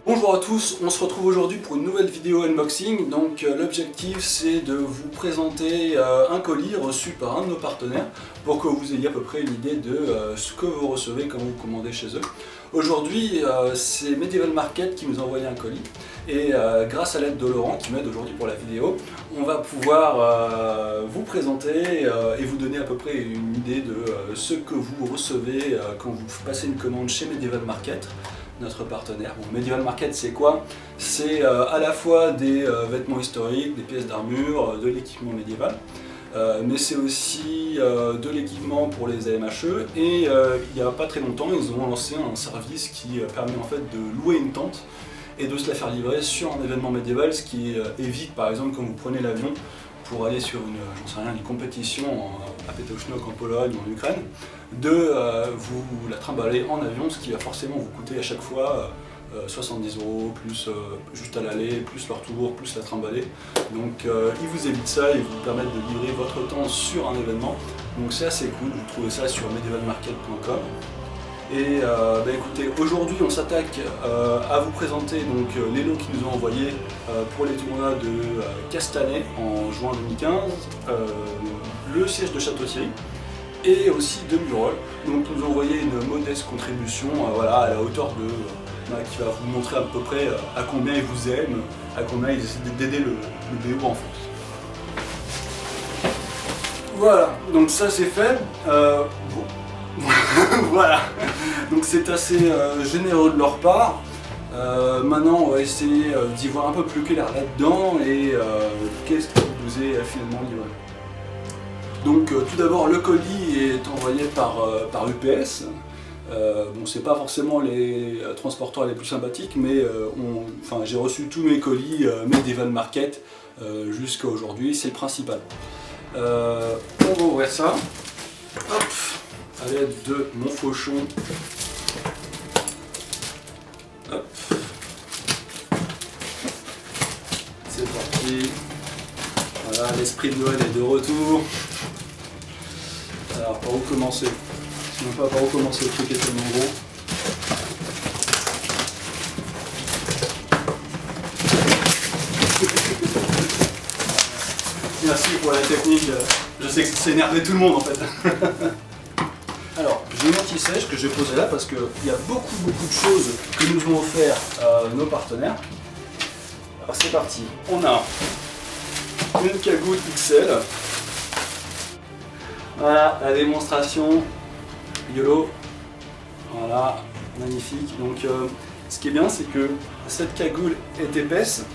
Bonjour à tous, on se retrouve aujourd'hui pour une nouvelle vidéo unboxing. Donc l'objectif c'est de vous présenter un colis reçu par un de nos partenaires pour que vous ayez à peu près une idée de ce que vous recevez quand vous commandez chez eux. Aujourd'hui c'est Medieval Market qui nous a envoyé un colis et grâce à l'aide de Laurent qui m'aide aujourd'hui pour la vidéo, on va pouvoir vous présenter et vous donner à peu près une idée de ce que vous recevez quand vous passez une commande chez Medieval Market, notre partenaire. Bon, Medieval Market c'est quoi? C'est à la fois des vêtements historiques, des pièces d'armure, de l'équipement médiéval, mais c'est aussi de l'équipement pour les AMHE et il n'y a pas très longtemps ils ont lancé un service qui permet en fait de louer une tente et de se la faire livrer sur un événement médiéval, ce qui évite par exemple quand vous prenez l'avion pour aller sur une compétition à Pétochnock en Pologne ou en Ukraine, de vous la trimballer en avion, ce qui va forcément vous coûter à chaque fois 70 €, plus juste à l'aller, plus le retour, plus la trimballer. Donc ils vous évitent ça, ils vous permettent de livrer votre temps sur un événement. Donc c'est assez cool, vous trouvez ça sur medievalmarket.com. Et écoutez, aujourd'hui on s'attaque à vous présenter donc, les lots qu'ils nous ont envoyés pour les tournois de Castanet en juin 2015, le siège de Château-Thierry et aussi de Murol. Donc ils nous ont envoyé une modeste contribution voilà, à la hauteur de qui va vous montrer à peu près à combien ils vous aiment, à combien ils essaient d'aider le BO en France. Voilà, donc ça c'est fait. Voilà, donc c'est assez généreux de leur part. Maintenant on va essayer d'y voir un peu plus clair là-dedans et qu'est-ce qui vous est finalement livré. Donc tout d'abord le colis est envoyé par UPS. Bon, c'est pas forcément les transporteurs les plus sympathiques, mais j'ai reçu tous mes colis Medieval Market jusqu'à aujourd'hui, c'est le principal. On va ouvrir ça. Hop, à l'aide de mon fauchon. Hop. C'est parti. Voilà, l'esprit de Noël est de retour. Alors, par où commencer? Je ne sais même pas par où commencer, le truc est tellement gros. Merci pour la technique, je sais que ça énervait tout le monde en fait. Alors, j'ai une anti-sèche que je vais poser là parce qu'il y a beaucoup de choses que nous ont offert nos partenaires. Alors c'est parti, on a une cagoule XL. Voilà, la démonstration YOLO. Voilà, magnifique. Donc ce qui est bien, c'est que cette cagoule est épaisse.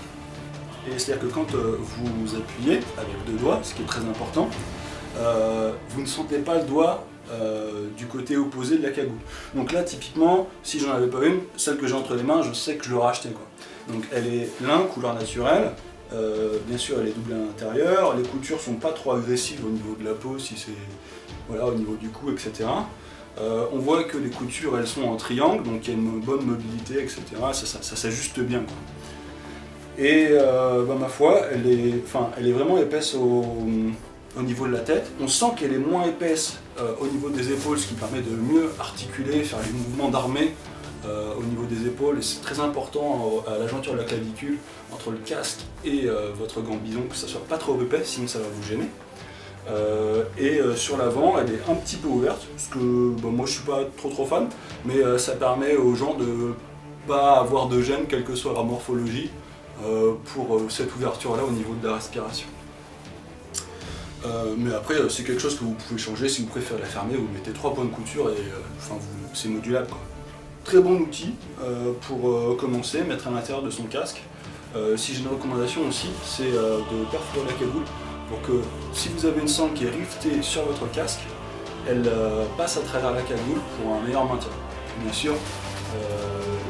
Et c'est-à-dire que quand vous appuyez avec deux doigts, ce qui est très important, vous ne sentez pas le doigt du côté opposé de la cagoule. Donc là, typiquement, si j'en avais pas une, celle que j'ai entre les mains, je sais que je l'aurais achetée, quoi. Donc elle est lin, couleur naturelle. Bien sûr, elle est doublée à l'intérieur. Les coutures sont pas trop agressives au niveau de la peau, si c'est voilà, au niveau du cou, etc. On voit que les coutures, elles sont en triangle, donc il y a une bonne mobilité, etc. Ça s'ajuste bien, quoi. Et ma foi, elle est vraiment épaisse au niveau de la tête. On sent qu'elle est moins épaisse au niveau des épaules, ce qui permet de mieux articuler, faire les mouvements d'armée au niveau des épaules. Et c'est très important à la jointure de la clavicule, entre le casque et votre gambison, que ça soit pas trop épais, sinon ça va vous gêner. Sur l'avant, elle est un petit peu ouverte, parce que moi je suis pas trop fan, mais ça permet aux gens de pas avoir de gêne, quelle que soit leur morphologie, pour cette ouverture là au niveau de la respiration. Mais après c'est quelque chose que vous pouvez changer si vous préférez la fermer, vous mettez 3 points de couture et c'est modulable, quoi. Très bon outil pour commencer, mettre à l'intérieur de son casque. Si j'ai une recommandation aussi, c'est de perforer la cagoule pour que si vous avez une sangle qui est rivetée sur votre casque, elle passe à travers la cagoule pour un meilleur maintien. Bien sûr,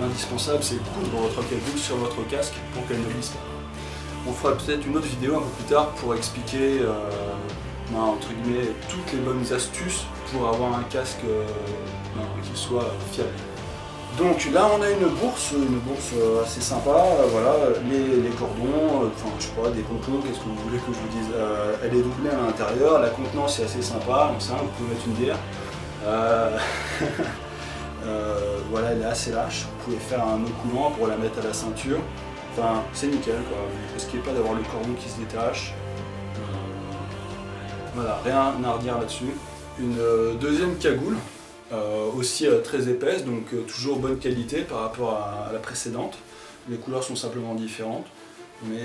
l'indispensable c'est de coudre votre cagoule sur votre casque pour qu'elle ne glisse pas. On fera peut-être une autre vidéo un peu plus tard pour expliquer entre guillemets toutes les bonnes astuces pour avoir un casque qui soit fiable. Donc là on a une bourse assez sympa, voilà, les cordons, je sais pas, des pompons, qu'est-ce que vous voulez que je vous dise. Elle est doublée à l'intérieur, la contenance est assez sympa, donc ça, vous pouvez mettre une bière. Voilà, elle est assez lâche. Vous pouvez faire un nœud coulant pour la mettre à la ceinture. Enfin, c'est nickel quoi. Vous ne risquez pas d'avoir le cordon qui se détache. Voilà, rien à redire là-dessus. Une deuxième cagoule, aussi très épaisse, donc toujours bonne qualité par rapport à la précédente. Les couleurs sont simplement différentes. Mais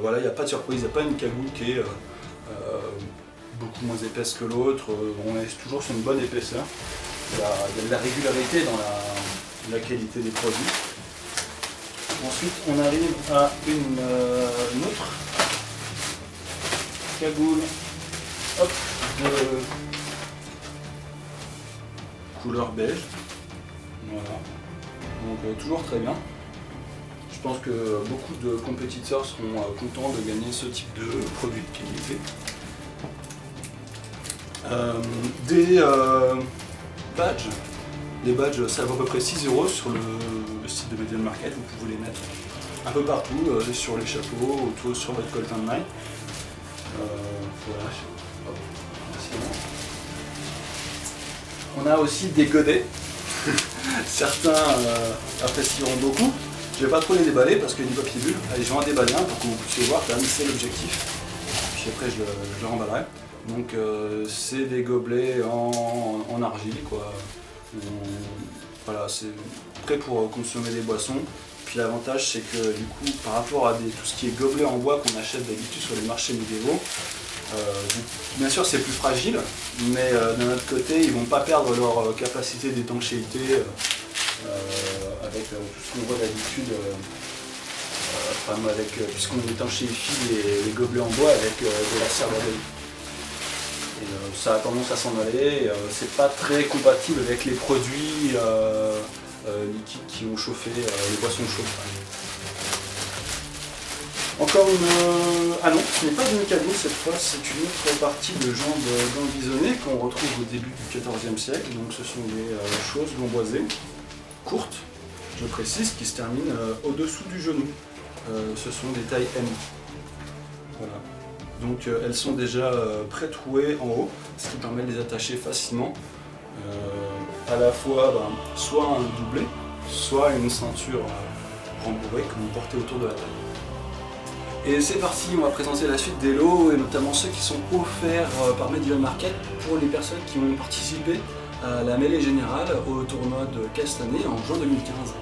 voilà, il n'y a pas de surprise, il n'y a pas une cagoule qui est beaucoup moins épaisse que l'autre. On est toujours sur une bonne épaisseur. Il y a de la régularité dans la qualité des produits. Ensuite, on arrive à une autre cagoule de couleur beige. Voilà. Donc toujours très bien. Je pense que beaucoup de compétiteurs seront contents de gagner ce type de produit de qualité. Des badges. Les badges, ça vaut à peu près 6 € sur le site de Medium Market. Vous pouvez les mettre un peu partout, sur les chapeaux, autour, sur votre coltin de maille. Voilà. Hop. On a aussi des godets. Certains apprécieront beaucoup. Je vais pas trop les déballer parce qu'il y a du papier bulle. Allez, je vais en déballer un pour que vous puissiez voir quand même c'est l'objectif. Puis après je le remballerai. Donc c'est des gobelets en argile quoi. Voilà, c'est prêt pour consommer des boissons. Puis l'avantage c'est que du coup par rapport à tout ce qui est gobelet en bois qu'on achète d'habitude sur les marchés médiévaux, bien sûr c'est plus fragile, mais d'un autre côté ils vont pas perdre leur capacité d'étanchéité avec tout ce qu'on voit d'habitude, puisqu'on étanchéifie les gobelets en bois avec de la cire d'abeille. Ça a tendance à s'en aller, c'est pas très compatible avec les produits liquides qui ont chauffé, les boissons chaudes. Encore une... Ah non, ce n'est pas une cagoule cette fois, c'est une autre partie de jambes gambisonnées qu'on retrouve au début du XIVe siècle. Donc ce sont des choses gamboisées, courtes, je précise, qui se terminent au-dessous du genou. Ce sont des tailles M. Voilà. Donc elles sont déjà pré-trouées en haut, ce qui permet de les attacher facilement. À la fois soit un doublé, soit une ceinture rembourrée que vous portez autour de la taille. Et c'est parti, on va présenter la suite des lots, et notamment ceux qui sont offerts par Medieval Market pour les personnes qui ont participé à la mêlée générale au tournoi de Castanet en juin 2015.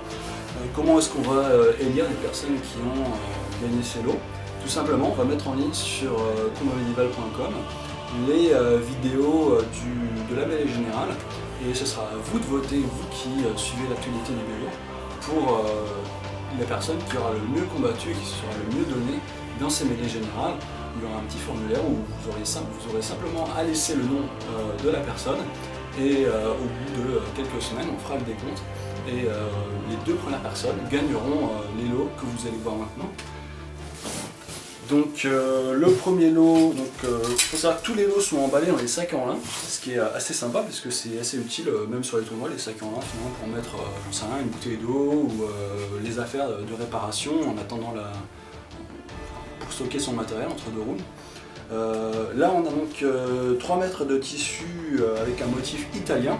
Comment est-ce qu'on va élire les personnes qui ont gagné ces lots? Tout simplement, on va mettre en ligne sur combatmedieval.com les vidéos de la mêlée générale, et ce sera à vous de voter, vous qui suivez l'actualité du vélo, pour la personne qui aura le mieux combattu et qui sera le mieux donné dans ces mêlées générales. Il y aura un petit formulaire où vous aurez simplement à laisser le nom de la personne, et au bout de quelques semaines, on fera le décompte, et les deux premières personnes gagneront les lots que vous allez voir maintenant. Donc le premier lot, il faut savoir que tous les lots sont emballés dans les sacs en lin, ce qui est assez sympa parce que c'est assez utile, même sur les tournois, les sacs en lin finalement, pour mettre j'en sais rien, une bouteille d'eau ou les affaires de réparation en attendant pour stocker son matériel entre deux roues. Là on a donc 3 mètres de tissu avec un motif italien.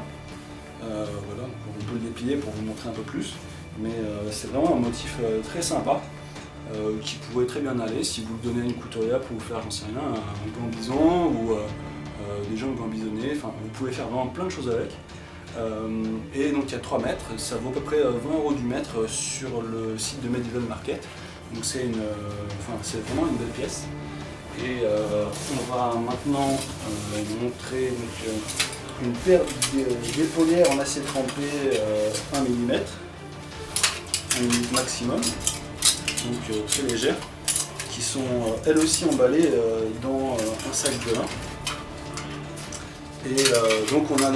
Voilà, donc on peut le déplier pour vous montrer un peu plus, mais c'est vraiment un motif très sympa. Qui pourrait très bien aller si vous le donnez à une couturière pour vous faire, j'en sais rien, un gambison ou des jambes gambisonnées, enfin vous pouvez faire vraiment plein de choses avec. Et donc il y a 3 mètres, ça vaut à peu près 20 € du mètre sur le site de Medieval Market. Donc c'est vraiment une belle pièce. Et on va maintenant montrer une paire d'épaulières en acier trempé 1 mm, 1 mm maximum. Donc très légères, qui sont elles aussi emballées dans un sac de lin. Et donc on a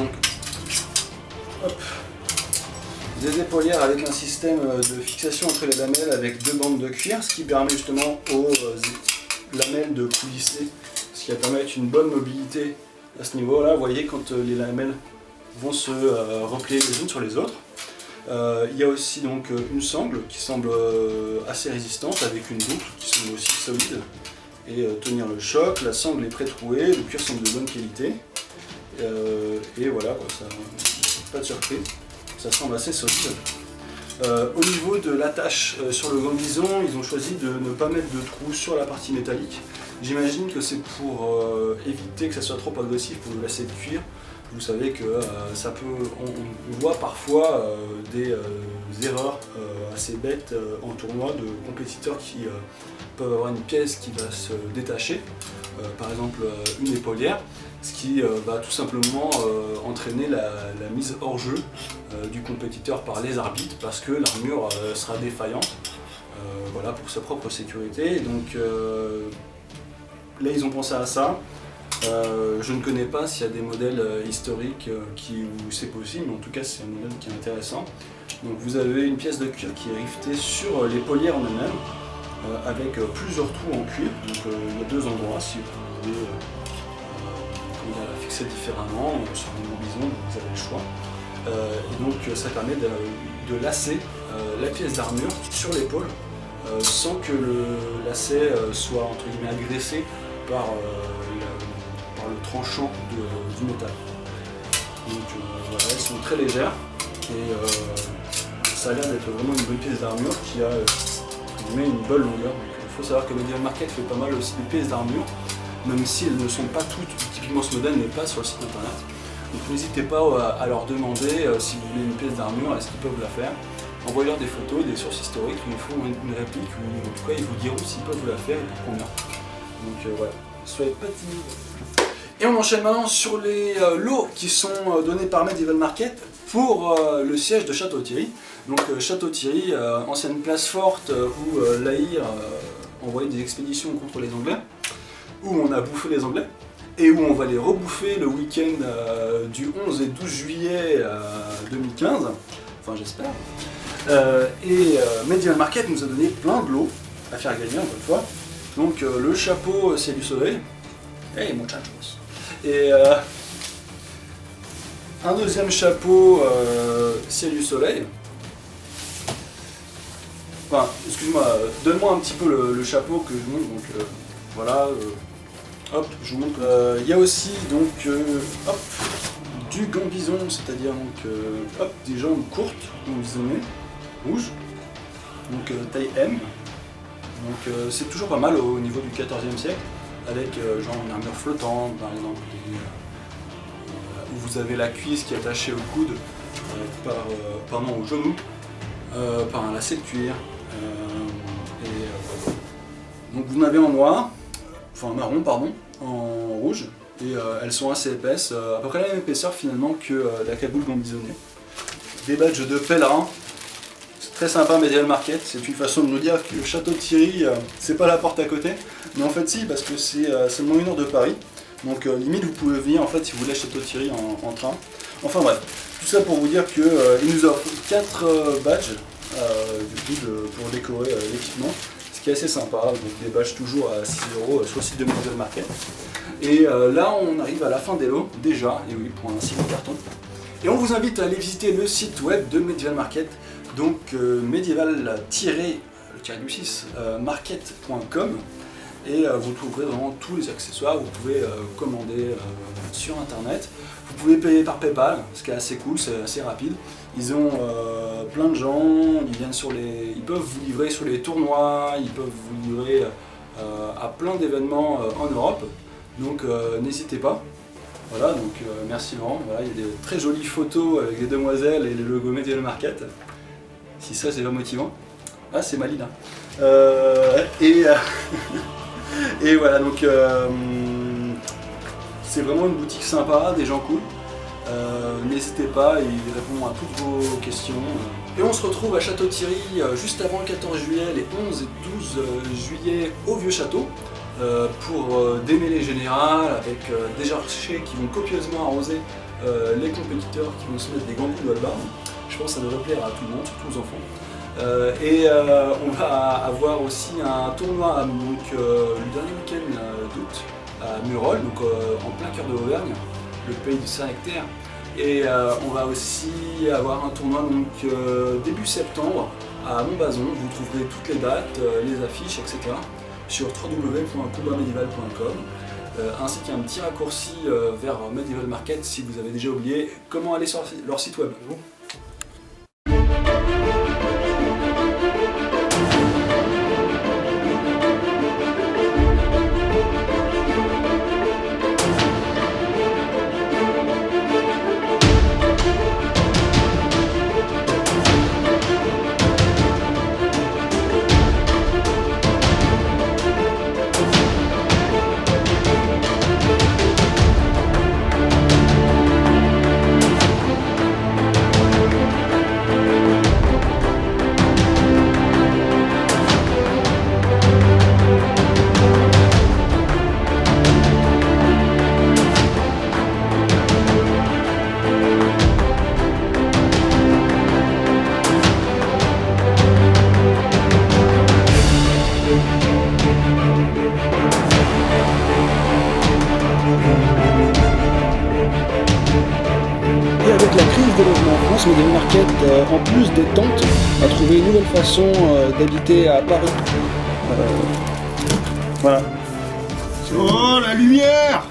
des épaulières avec un système de fixation entre les lamelles avec 2 bandes de cuir, ce qui permet justement aux lamelles de coulisser, ce qui va permettre une bonne mobilité à ce niveau-là. Vous voyez quand les lamelles vont se replier les unes sur les autres. Il y a aussi donc une sangle qui semble assez résistante avec une boucle qui semble aussi solide et tenir le choc. La sangle est pré-trouée, le cuir semble de bonne qualité et voilà quoi, ça, pas de surprise. ça semble assez solide. Au niveau de l'attache sur le gant bison, ils ont choisi de ne pas mettre de trou sur la partie métallique. J'imagine que c'est pour éviter que ça soit trop agressif pour le lacet de cuir. Vous savez que ça peut, on voit parfois des erreurs assez bêtes en tournoi de compétiteurs qui peuvent avoir une pièce qui va se détacher, par exemple une épaulière, ce qui va tout simplement entraîner la mise hors jeu du compétiteur par les arbitres parce que l'armure sera défaillante, voilà, pour sa propre sécurité. Donc là ils ont pensé à ça. Je ne connais pas s'il y a des modèles historiques où c'est possible, mais en tout cas c'est un modèle qui est intéressant. Donc vous avez une pièce de cuir qui est rivetée sur les paulières en elles-mêmes, avec plusieurs trous en cuir. Donc il y a deux endroits si vous voulez la fixer différemment. Sur un gant bison, vous avez le choix. Et donc ça permet de lasser la pièce d'armure sur l'épaule sans que le lacet soit entre guillemets agressé par le tranchant du métal. Donc voilà, elles sont très légères et ça a l'air d'être vraiment une bonne pièce d'armure qui a une bonne longueur. Il faut savoir que Medieval Market fait pas mal aussi de pièces d'armure, même si elles ne sont pas toutes, typiquement ce modèle n'est pas sur le site internet. Donc n'hésitez pas à leur demander si vous voulez une pièce d'armure, est-ce qu'ils peuvent la faire. Envoyez-leur des photos, des sources historiques, ils vous font une réplique ou en tout cas ils vous diront s'ils peuvent vous la faire et pour combien. Donc voilà, soyez pas timides. Et on enchaîne maintenant sur les lots qui sont donnés par Medieval Market pour le siège de Château-Thierry. Donc Château-Thierry, ancienne place forte où l'Aïr envoyait des expéditions contre les Anglais, où on a bouffé les Anglais, et où on va les rebouffer le week-end du 11 et 12 juillet 2015, enfin j'espère. Medieval Market nous a donné plein de lots à faire gagner encore une fois. Donc le chapeau Ciel du Soleil, hey muchachos, et un deuxième chapeau Ciel du Soleil. Enfin, excuse-moi, donne-moi un petit peu le chapeau que je montre, donc voilà, hop, je vous montre. Il y a aussi donc hop, du gant bison, c'est-à-dire donc hop, des jambes courtes, gambisonnées, rouges, donc taille M. Donc c'est toujours pas mal au niveau du XIVe siècle, avec genre une armure flottante par exemple, où vous avez la cuisse qui est attachée au coude au genou, par un lacet de cuir. Donc vous en avez en noir, enfin marron pardon, en rouge, et elles sont assez épaisses, à peu près la même épaisseur finalement que la cagoule gambisonnée. Des badges de pèlerin. Très sympa Medieval Market, c'est une façon de nous dire que le Château-Thierry c'est pas la porte à côté, mais en fait si, parce que c'est seulement 1 heure de Paris, donc limite vous pouvez venir en fait si vous voulez à Château-Thierry en train. Enfin bref, tout ça pour vous dire qu'il nous offre 4 badges pour décorer l'équipement, ce qui est assez sympa, donc des badges toujours à 6 € sur le site de Medieval Market. Et là on arrive à la fin des lots, déjà, et oui, pour un site de carton. Et on vous invite à aller visiter le site web de Medieval Market, donc medieval-market.com, et vous trouverez vraiment tous les accessoires. Vous pouvez commander sur internet, vous pouvez payer par PayPal, ce qui est assez cool, c'est assez rapide. Ils ont plein de gens, ils peuvent vous livrer sur les tournois, ils peuvent vous livrer à plein d'événements en Europe, donc n'hésitez pas. Voilà, donc merci Laurent. Voilà, il y a des très jolies photos avec les demoiselles et le logo Medieval Market. Si ça c'est pas motivant. Ah, c'est Maline. Et voilà, donc c'est vraiment une boutique sympa, des gens cool. N'hésitez pas, ils répondent à toutes vos questions. Et on se retrouve à Château-Thierry juste avant le 14 juillet, les 11 et 12 juillet au Vieux Château. Pour démêler général avec des archers qui vont copieusement arroser les compétiteurs qui vont se mettre des gants de hallebarde. Je pense que ça devrait plaire à tout le monde, surtout aux enfants. On va avoir aussi un tournoi donc, le dernier week-end d'août à Murol, donc en plein cœur de l'Auvergne, le pays du Saint-Nectaire. Et on va aussi avoir un tournoi donc, début septembre à Montbazon. Vous trouverez toutes les dates, les affiches, etc. sur www.combatmedieval.com, ainsi qu'un petit raccourci vers Medieval Market si vous avez déjà oublié comment aller sur leur site web. crise des logements en France, Media Market, en plus des tentes, a trouvé une nouvelle façon d'habiter à Paris. Voilà. Oh, la lumière.